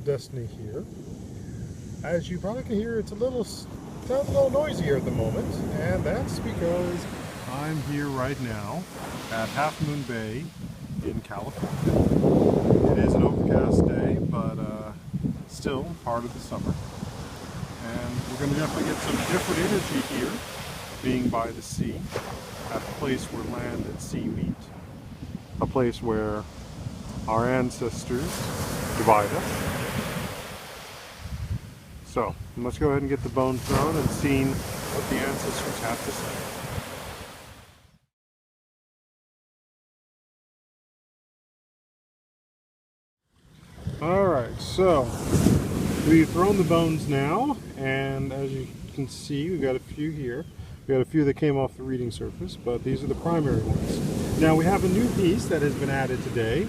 UnkleBTDestiny here. As you probably can hear, sounds a little noisier at the moment, and that's because I'm here right now at Half Moon Bay in California. It is an overcast day, but still part of the summer. And we're going to definitely get some different energy here, being by the sea, at a place where land and sea meet. A place where our ancestors divide us. So, let's go ahead and get the bones thrown and see what the ancestors have to say. Alright, so we've thrown the bones now, and as you can see, we've got a few here. We got a few that came off the reading surface, but these are the primary ones. Now we have a new piece that has been added today,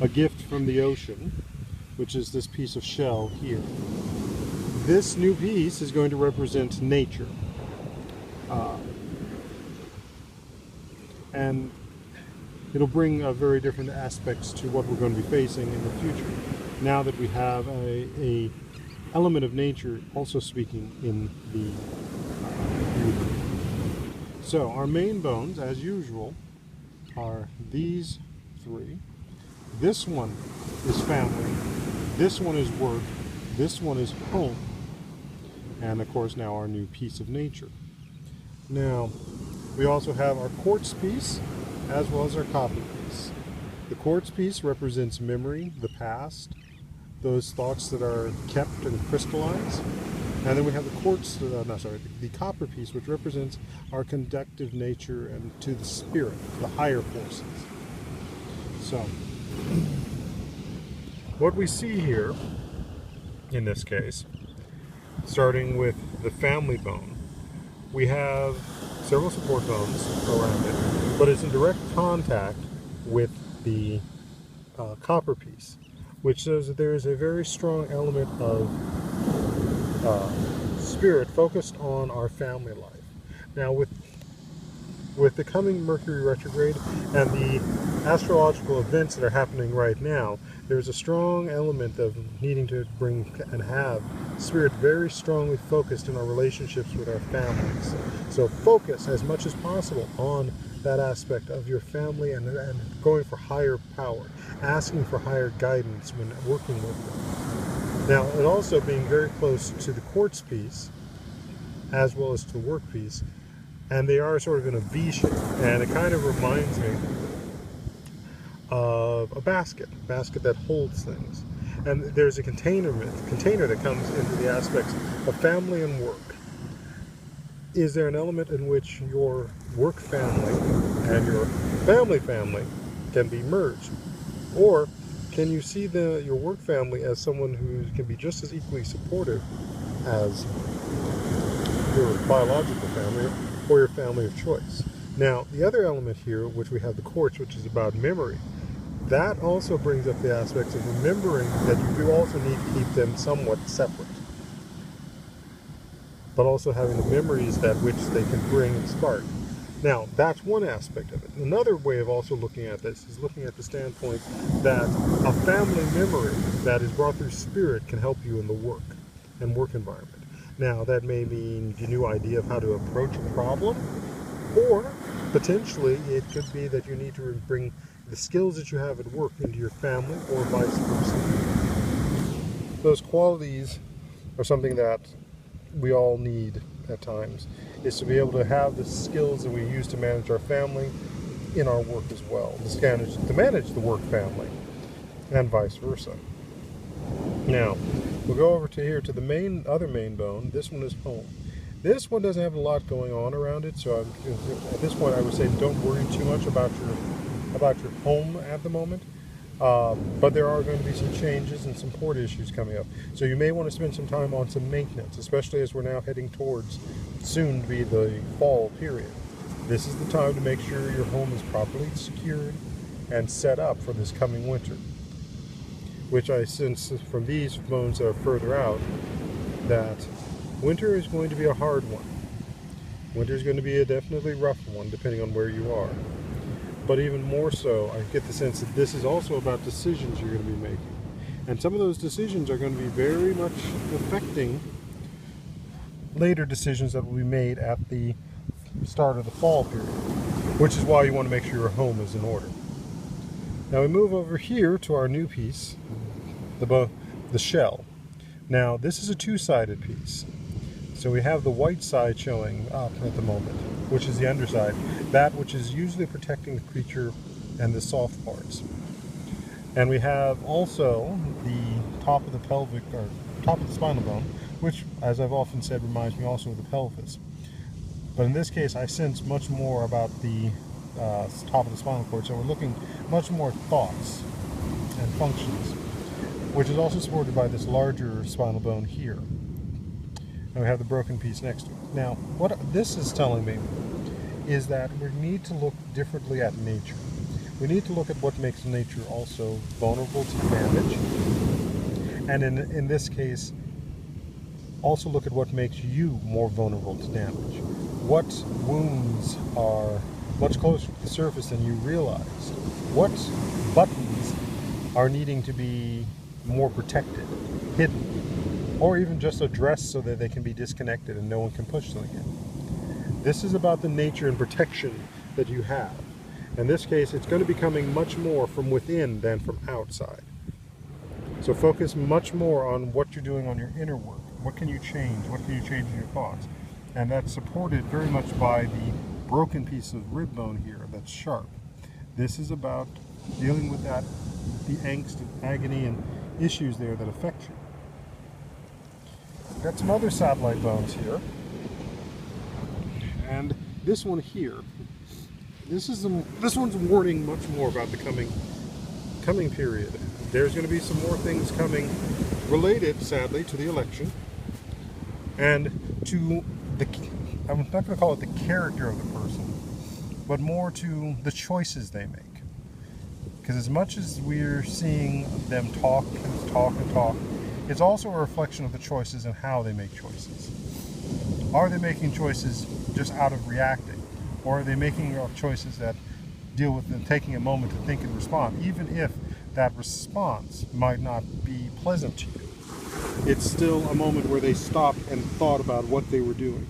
a gift from the ocean, which is this piece of shell here. This new piece is going to represent nature. And it'll bring very different aspects to what we're going to be facing in the future, now that we have a element of nature also speaking in the reading. So our main bones, as usual, are these three. This one is family, this one is work, this one is home, and of course now our new piece of nature. Now we also have our quartz piece as well as our copper piece. The quartz piece represents memory, the past, those thoughts that are kept and crystallized. And then we have the copper piece, which represents our conductive nature and to the spirit, the higher forces. So, what we see here, in this case, starting with the family bone, we have several support bones around it, but it's in direct contact with the copper piece, which shows that there is a very strong element of spirit focused on our family life. Now with the coming Mercury retrograde and the astrological events that are happening right now, there's a strong element of needing to bring and have spirit very strongly focused in our relationships with our families. So focus as much as possible on that aspect of your family and going for higher power, asking for higher guidance when working with them. Now, and also being very close to the quartz piece, as well as to the work piece, and they are sort of in a V shape, and it kind of reminds me of a basket that holds things. And there's a container that comes into the aspects of family and work. Is there an element in which your work family and your family can be merged? Or can you see your work family as someone who can be just as equally supportive as your biological family or your family of choice? Now, the other element here, which we have the quartz, which is about memory, that also brings up the aspects of remembering that you do also need to keep them somewhat separate, but also having the memories that which they can bring and spark. Now, that's one aspect of it. Another way of also looking at this is looking at the standpoint that a family memory that is brought through spirit can help you in the work environment. Now, that may mean a new idea of how to approach a problem, or potentially it could be that you need to bring the skills that you have at work into your family, or vice versa. Those qualities are something that we all need at times, is to be able to have the skills that we use to manage our family in our work as well, to manage the work family, and vice versa. Now, we'll go over to here to the other main bone. This one is home. This one doesn't have a lot going on around it, so at this point I would say don't worry too much about your home at the moment. But there are going to be some changes and some port issues coming up. So you may want to spend some time on some maintenance, especially as we're now heading towards soon to be the fall period. This is the time to make sure your home is properly secured and set up for this coming winter, which I sense from these bones that are further out that winter is going to be a hard one. Winter is going to be a definitely rough one depending on where you are. But even more so, I get the sense that this is also about decisions you're going to be making. And some of those decisions are going to be very much affecting later decisions that will be made at the start of the fall period, which is why you want to make sure your home is in order. Now we move over here to our new piece, the shell. Now this is a two-sided piece. So we have the white side showing up at the moment, which is the underside, that which is usually protecting the creature and the soft parts. And we have also the top of the pelvic, or top of the spinal bone, which, as I've often said, reminds me also of the pelvis. But in this case, I sense much more about the top of the spinal cord, so we're looking much more at thoughts and functions, which is also supported by this larger spinal bone here. And we have the broken piece next to it. Now, what this is telling me is that we need to look differently at nature. We need to look at what makes nature also vulnerable to damage. And in this case, also look at what makes you more vulnerable to damage. What wounds are much closer to the surface than you realized? What buttons are needing to be more protected, hidden, or even just addressed so that they can be disconnected and no one can push them again? This is about the nature and protection that you have. In this case, it's going to be coming much more from within than from outside. So focus much more on what you're doing on your inner work. What can you change? What can you change in your thoughts? And that's supported very much by the broken piece of rib bone here that's sharp. This is about dealing with that, the angst and agony and issues there that affect you. Got some other satellite bones here. And this one here, this one's warning much more about the coming period. There's going to be some more things coming related, sadly, to the election and to the, I'm not going to call it the character of the person, but more to the choices they make. Because as much as we're seeing them talk and talk and talk, it's also a reflection of the choices and how they make choices. Are they making choices just out of reacting? Or are they making choices that deal with them taking a moment to think and respond, even if that response might not be pleasant to you? It's still a moment where they stopped and thought about what they were doing.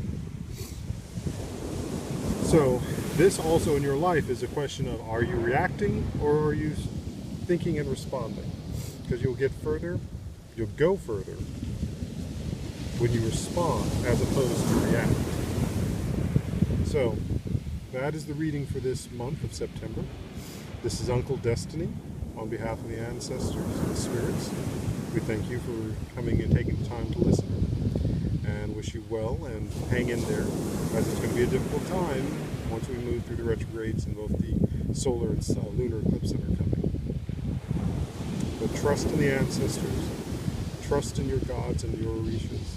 So this also in your life is a question of, are you reacting or are you thinking and responding? Because you'll go further when you respond as opposed to react. So that is the reading for this month of September. This is Uncle Destiny on behalf of the ancestors and the spirits. We thank you for coming and taking the time to listen, and wish you well, and hang in there, as it's going to be a difficult time once we move through the retrogrades and both the solar and lunar eclipses that are coming. But trust in the ancestors, trust in your gods and your orishas,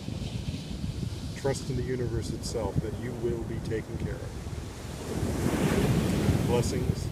trust in the universe itself that you will be taken care of. Blessings.